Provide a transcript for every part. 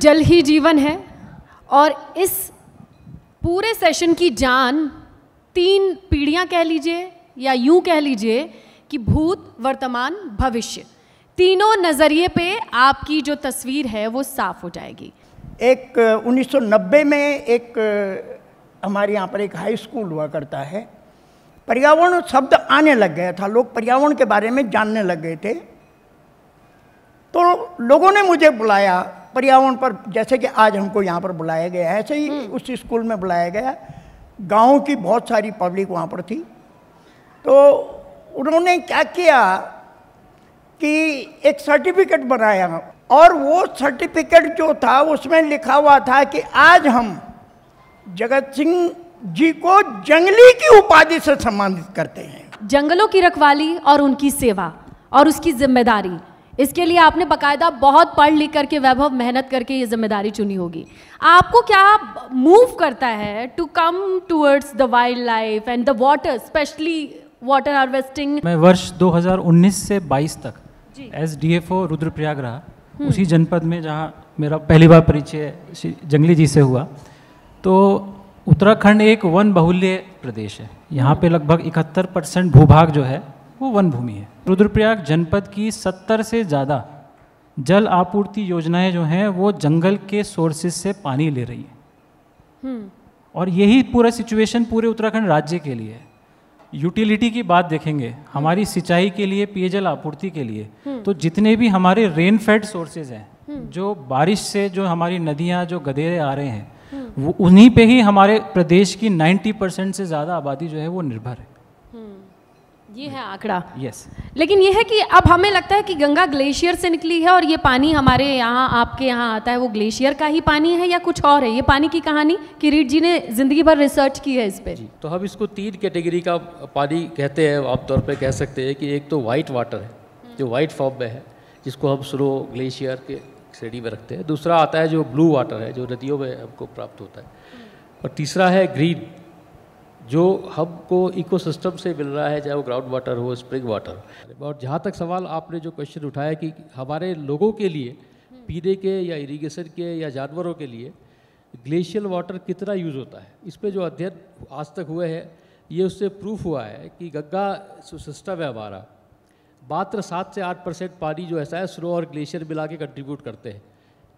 जल ही जीवन है और इस पूरे सेशन की जान 3 पीढ़ियां कह लीजिए या यूं कह लीजिए कि भूत, वर्तमान, भविष्य, तीनों नज़रिए पे आपकी जो तस्वीर है वो साफ हो जाएगी। एक 1990 में एक हमारे यहाँ पर एक हाई स्कूल हुआ करता है, पर्यावरण शब्द आने लग गया था, लोग पर्यावरण के बारे में जानने लग गए थे। तो लोगों ने मुझे बुलाया पर्यावरण पर, जैसे कि आज हमको यहाँ पर बुलाया गया है, ऐसे ही उस स्कूल में बुलाया गया। गांव की बहुत सारी पब्लिक वहाँ पर थी। तो उन्होंने क्या किया कि एक सर्टिफिकेट बनाया और वो सर्टिफिकेट जो था उसमें लिखा हुआ था कि आज हम जगत सिंह जी को जंगली की उपाधि से सम्मानित करते हैं। जंगलों की रखवाली और उनकी सेवा और उसकी जिम्मेदारी, इसके लिए आपने बकायदा बहुत पढ़ लिख करके, वैभव मेहनत करके ये जिम्मेदारी चुनी होगी। आपको क्या मूव करता है to come towards the wild life and the water, specially water harvesting? मैं वर्ष 2019 से 22 तक एज DFO रुद्रप्रयाग रहा, उसी जनपद में जहाँ मेरा पहली बार परिचय जंगली जी से हुआ। तो उत्तराखंड एक वन बहुल्य प्रदेश है, यहाँ पे लगभग 71% भूभाग जो है वो वन भूमि है। रुद्रप्रयाग जनपद की 70 से ज़्यादा जल आपूर्ति योजनाएं जो हैं वो जंगल के सोर्सेज से पानी ले रही है। और यही पूरा सिचुएशन पूरे उत्तराखंड राज्य के लिए है। यूटिलिटी की बात देखेंगे, हमारी सिंचाई के लिए, पेयजल आपूर्ति के लिए, तो जितने भी हमारे रेन फेड सोर्सेज हैं, जो बारिश से जो हमारी नदियाँ, जो गदेरे आ रहे हैं, वो उन्हीं पे ही हमारे प्रदेश की 90% से ज़्यादा आबादी जो है वो निर्भर है। ये है आंकड़ा। यस। लेकिन ये है कि अब हमें लगता है कि गंगा ग्लेशियर से निकली है और ये पानी हमारे यहाँ, आपके यहाँ आता है, वो ग्लेशियर का ही पानी है या कुछ और है? ये पानी की कहानी किरीट जी ने जिंदगी भर रिसर्च की है इस पे। तो हम इसको 3 कैटेगरी का पानी कहते हैं, आमतौर पे कह सकते हैं कि एक तो वाइट वाटर है जो वाइट फॉर्म में है, जिसको हम स्नो ग्लेशियर के श्रेणी में रखते हैं। दूसरा आता है जो ब्लू वाटर है, जो नदियों में हमको प्राप्त होता है। और तीसरा है ग्रीन, जो हमको इकोसिस्टम से मिल रहा है, चाहे वो ग्राउंड वाटर हो, स्प्रिंग वाटर। और जहाँ तक सवाल आपने जो क्वेश्चन उठाया कि हमारे लोगों के लिए पीने के या इरिगेशन के या जानवरों के लिए ग्लेशियल वाटर कितना यूज़ होता है, इस पर जो अध्ययन आज तक हुए हैं, ये उससे प्रूफ हुआ है कि गंगा सिस्टम है हमारा, मात्र 7 से 8% पानी जो ऐसा है स्नो और ग्लेशियर मिला के कंट्रीब्यूट करते हैं।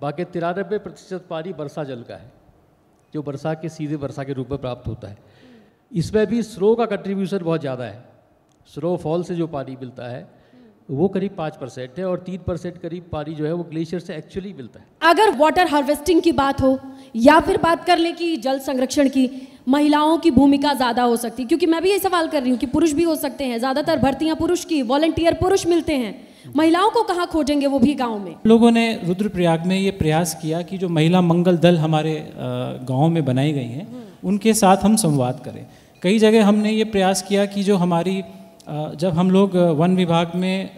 बाकी 93% पानी वर्षा जल का है, जो वर्षा के सीधे वर्षा के रूप में प्राप्त होता है। इसमें भी स्नो का कंट्रीब्यूशन बहुत ज़्यादा है। स्नोफॉल से जो पानी मिलता है वो करीब 5% है और 3% करीब पानी जो है वो ग्लेशियर से एक्चुअली मिलता है। अगर वाटर हार्वेस्टिंग की बात हो या फिर बात कर ले कि जल संरक्षण की, महिलाओं की भूमिका ज़्यादा हो सकती है, क्योंकि मैं भी ये सवाल कर रही हूँ कि पुरुष भी हो सकते हैं, ज़्यादातर भर्तियाँ पुरुष की, वॉलंटियर पुरुष मिलते हैं, महिलाओं को कहाँ खोजेंगे, वो भी गाँव में? लोगों ने रुद्रप्रयाग में ये प्रयास किया कि जो महिला मंगल दल हमारे गाँव में बनाई गई हैं, उनके साथ हम संवाद करें। कई जगह हमने ये प्रयास किया कि जो हमारी जब हम लोग वन विभाग में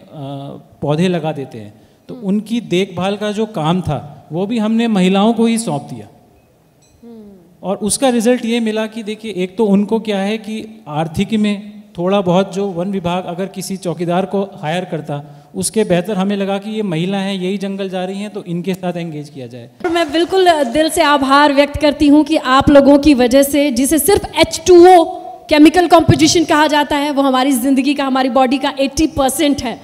पौधे लगा देते हैं तो उनकी देखभाल का जो काम था वो भी हमने महिलाओं को ही सौंप दिया। और उसका रिजल्ट ये मिला कि देखिए, एक तो उनको क्या है कि आर्थिक में थोड़ा बहुत जो वन विभाग अगर किसी चौकीदार को हायर करता, उसके बेहतर हमें लगा कि ये महिला हैं, यही जंगल जा रही हैं, तो इनके साथ एंगेज किया जाए। मैं बिल्कुल दिल से आभार व्यक्त करती हूँ कि आप लोगों की वजह से, जिसे सिर्फ H2O केमिकल कॉम्पोजिशन कहा जाता है, वो हमारी ज़िंदगी का, हमारी बॉडी का 80% है।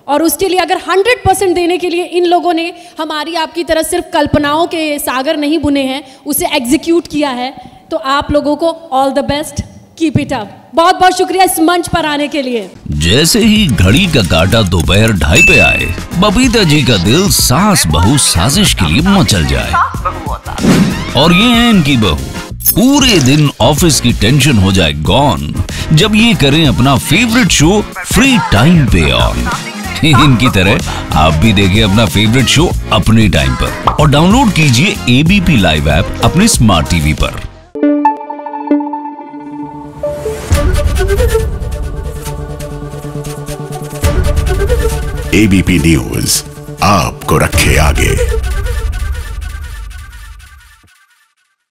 और उसके लिए अगर 100% देने के लिए इन लोगों ने हमारी आपकी तरह सिर्फ कल्पनाओं के सागर नहीं बुने हैं, उसे एग्जीक्यूट किया है। तो आप लोगों को all the best, keep it up. बहुत बहुत शुक्रिया इस मंच पर आने के लिए। जैसे ही घड़ी का काटा दोपहर 2:30 पे आए, बबीता जी का दिल सास बहू साजिश के लिए मचल जाए। और ये है इनकी बहू, पूरे दिन ऑफिस की टेंशन हो जाए गॉन जब ये करें अपना फेवरेट शो फ्री टाइम पे ऑन। इनकी तरह आप भी देखिए अपना फेवरेट शो अपने टाइम पर और डाउनलोड कीजिए ABP लाइव ऐप अपने स्मार्ट टीवी पर। ABP न्यूज आपको रखे आगे।